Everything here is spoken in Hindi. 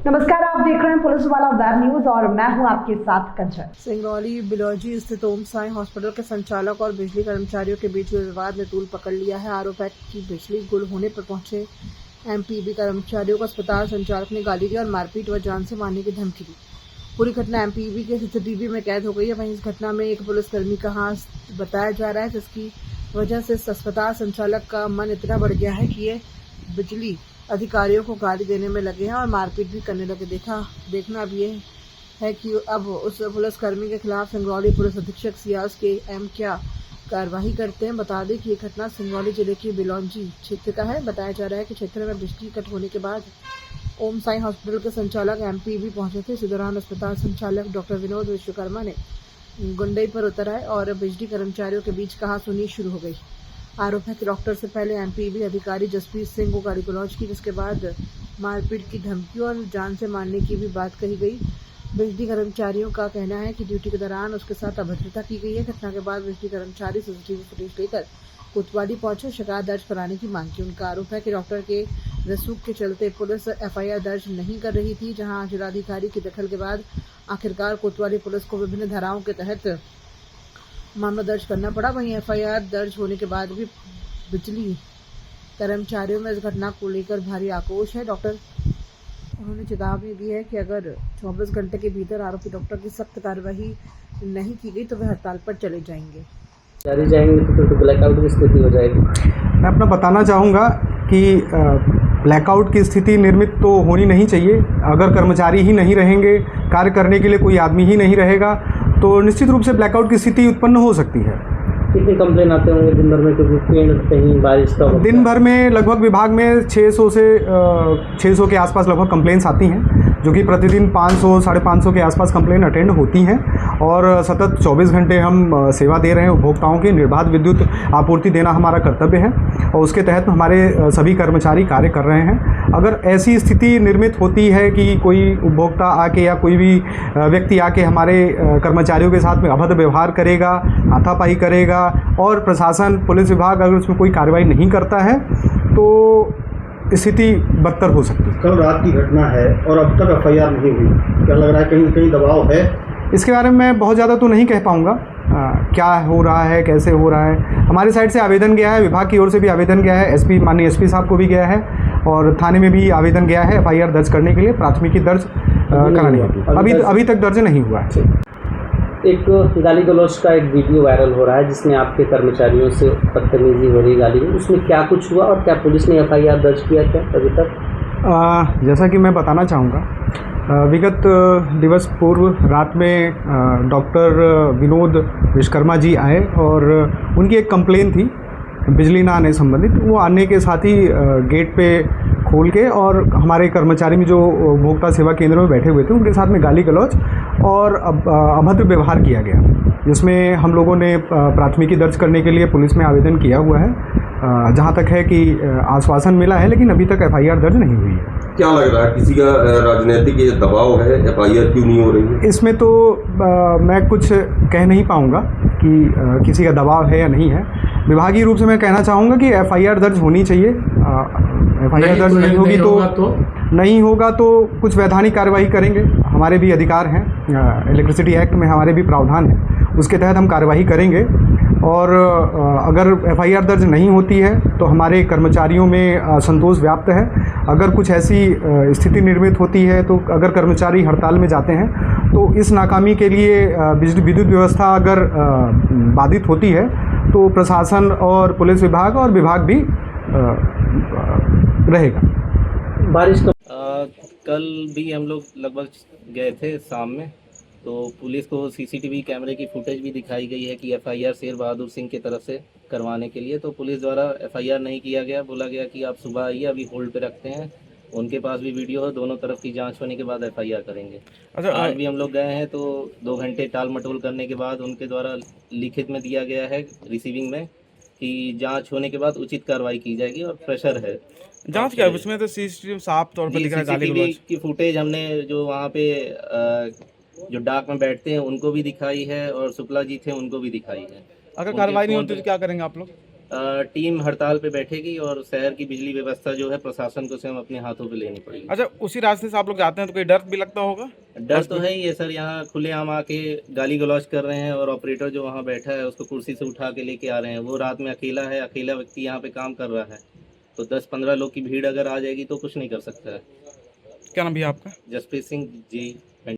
नमस्कार, आप देख रहे हैं पुलिस वाला वेब न्यूज और मैं हूं आपके साथ कंचन। सिंगरौली बिलौजी स्थित ओम साई हॉस्पिटल के संचालक और बिजली कर्मचारियों के बीच हुए विवाद ने तूल पकड़ लिया है। आरोप है कि बिजली गुल होने पर पहुंचे एमपीबी कर्मचारियों को अस्पताल संचालक ने गाली दी और मारपीट व जान से मारने की धमकी दी। पूरी घटना एमपीबी के सीसीटीवी में कैद हो गई है। वहीं इस घटना में एक पुलिसकर्मी का हाथ बताया जा रहा है, जिसकी वजह से अस्पताल संचालक का मन इतना बढ़ गया है कि ये बिजली अधिकारियों को गाली देने में लगे हैं और मारपीट भी करने लगे। देखना अब ये है कि अब उस पुलिसकर्मी के खिलाफ सिंगरौली पुलिस अधीक्षक सियाज के एम क्या कार्रवाई करते हैं। बता दें कि ये घटना सिंगरौली जिले के बिलौजी क्षेत्र का है। बताया जा रहा है कि क्षेत्र में बिजली कट होने के बाद ओम साई हॉस्पिटल के संचालक एमपीबी पहुंचे थे। इसी दौरान अस्पताल संचालक डॉक्टर विनोद विश्वकर्मा ने गुंडई पर उतर आए और बिजली कर्मचारियों के बीच कहासुनी शुरू हो गई। आरोप है कि डॉक्टर से पहले एमपीबी अधिकारी जसप्रीत सिंह को गाली गलौज की, जिसके बाद मारपीट की धमकी और जान से मारने की भी बात कही गई। बिजली कर्मचारियों का कहना है कि ड्यूटी के दौरान उसके साथ अभद्रता की गई है। घटना के बाद बिजली कर्मचारी सीसीटीवी फुटेज लेकर कोतवाली पहुंचे, शिकायत दर्ज कराने की मांग की। उनका आरोप है कि डॉक्टर के रसूख के चलते पुलिस एफआईआर दर्ज नहीं कर रही थी, जहां जिलाधिकारी की दखल के बाद आखिरकार कोतवाली पुलिस को विभिन्न धाराओं के तहत मामला दर्ज करना पड़ा। वहीं एफआईआर दर्ज होने के बाद भी बिजली कर्मचारियों में इस घटना को लेकर भारी आक्रोश है। उन्होंने चेतावनी दी है कि अगर 24 घंटे के भीतर आरोपी डॉक्टर की सख्त कार्रवाई नहीं की गई तो वे हड़ताल पर चले जाएंगे। जारी जाएंगे तो फिर ब्लैकआउट की स्थिति हो जाएगी। मैं अपना बताना चाहूँगा कि ब्लैकआउट की स्थिति निर्मित तो होनी नहीं चाहिए। अगर कर्मचारी ही नहीं रहेंगे, कार्य करने के लिए कोई आदमी ही नहीं रहेगा, तो निश्चित रूप से ब्लैकआउट की स्थिति उत्पन्न हो सकती है। कितने कंप्लेन आते होंगे दिन भर में, क्योंकि पेड़ कहीं बारिश का दिन भर में लगभग विभाग में 600 के आसपास लगभग कंप्लेंट्स आती हैं, जो कि प्रतिदिन 500 550 के आसपास कंप्लेन अटेंड होती हैं और सतत 24 घंटे हम सेवा दे रहे हैं उपभोक्ताओं की। निर्बाध विद्युत आपूर्ति देना हमारा कर्तव्य है और उसके तहत हमारे सभी कर्मचारी कार्य कर रहे हैं। अगर ऐसी स्थिति निर्मित होती है कि कोई उपभोक्ता आके या कोई भी व्यक्ति आके हमारे कर्मचारियों के साथ में अभद्र व्यवहार करेगा, हाथापाई करेगा और प्रशासन पुलिस विभाग अगर उसमें कोई कार्रवाई नहीं करता है तो स्थिति बदतर हो सकती है। कल रात की घटना है और अब तक एफआईआर नहीं हुई, क्या लग रहा है कहीं कहीं दबाव है? इसके बारे में मैं बहुत ज़्यादा तो नहीं कह पाऊँगा क्या हो रहा है, कैसे हो रहा है। हमारी साइड से आवेदन गया है, विभाग की ओर से भी आवेदन गया है, माननीय एसपी साहब को भी गया है और थाने में भी आवेदन गया है एफआईआर दर्ज करने के लिए, प्राथमिकी दर्ज कराने। अभी तक दर्ज नहीं हुआ है। एक गाली गलौज का एक वीडियो वायरल हो रहा है जिसमें आपके कर्मचारियों से बदतमीजी हो रही गाली, उसमें क्या कुछ हुआ और क्या पुलिस ने एफआईआर दर्ज किया क्या अभी तक? जैसा कि मैं बताना चाहूँगा, विगत दिवस पूर्व रात में डॉक्टर विनोद विश्वकर्मा जी आए और उनकी एक कंप्लेन थी बिजली ना आने संबंधित। वो आने के साथ ही गेट पे खोल के और हमारे कर्मचारी में जो उपभोक्ता सेवा केंद्र में बैठे हुए थे उनके साथ में गाली गलौज और अभद्र व्यवहार किया गया, जिसमें हम लोगों ने प्राथमिकी दर्ज करने के लिए पुलिस में आवेदन किया हुआ है। जहां तक है कि आश्वासन मिला है, लेकिन अभी तक एफआईआर दर्ज नहीं हुई है। क्या लग रहा है, किसी का राजनीतिक दबाव है, एफआईआर क्यों नहीं हो रही है? इसमें तो मैं कुछ कह नहीं पाऊँगा कि किसी का दबाव है या नहीं है। विभागीय रूप से मैं कहना चाहूँगा कि एफआईआर दर्ज होनी चाहिए। एफआईआर दर्ज नहीं होगी तो नहीं होगा तो कुछ वैधानिक कार्रवाई करेंगे। हमारे भी अधिकार हैं, इलेक्ट्रिसिटी एक्ट में हमारे भी प्रावधान है, उसके तहत हम कार्रवाई करेंगे। और अगर एफआईआर दर्ज नहीं होती है तो हमारे कर्मचारियों में असंतोष व्याप्त है। अगर कुछ ऐसी स्थिति निर्मित होती है तो अगर कर्मचारी हड़ताल में जाते हैं तो इस नाकामी के लिए विद्युत व्यवस्था अगर बाधित होती है तो प्रशासन और पुलिस विभाग और विभाग भी रहेगा। बारिश का कल भी हम लोग लगभग गए थे शाम में, तो पुलिस को सीसीटीवी कैमरे की फुटेज भी दिखाई गई है कि एफआईआर शेर बहादुर सिंह की तरफ से करवाने के लिए, तो पुलिस द्वारा एफआईआर नहीं किया गया। बोला गया कि आप सुबह आइए, अभी होल्ड पे रखते हैं। उनके पास भी वीडियो है, दोनों तरफ की जांच होने के बाद एफआईआर करेंगे। अच्छा, आज भी हम लोग गए हैं तो 2 घंटे टाल मटोल करने के बाद उनके द्वारा लिखित में दिया गया है रिसीविंग में कि जांच होने के बाद उचित कार्रवाई की जाएगी और प्रेशर है। जांच क्या है उसमें? तो सीसीटीवी साफ तौर पर दिख रहा है। सीसीटीवी की फुटेज हमने जो वहाँ पे जो डाक में बैठते हैं उनको भी दिखाई है और शुक्ला जी थे उनको भी दिखाई है। अगर कार्रवाई नहीं होती तो क्या करेंगे आप लोग? टीम हड़ताल पे बैठेगी और शहर की बिजली व्यवस्था जो है प्रशासन को स्वयं अपने हाथों पे लेनी पड़ेगी। अच्छा, उसी रास्ते से आप लोग जाते हैं तो कोई डर भी लगता होगा? डर तो है ही है सर, यहाँ खुलेआम आके गाली गलौज कर रहे हैं और ऑपरेटर जो वहाँ बैठा है उसको कुर्सी से उठा के लेके आ रहे हैं। वो रात में अकेला है, अकेला व्यक्ति यहाँ पे काम कर रहा है, तो 10-15 लोग की भीड़ अगर आ जाएगी तो कुछ नहीं कर सकता है। क्या नाम भैया आपका? जसप्रीत सिंह जी।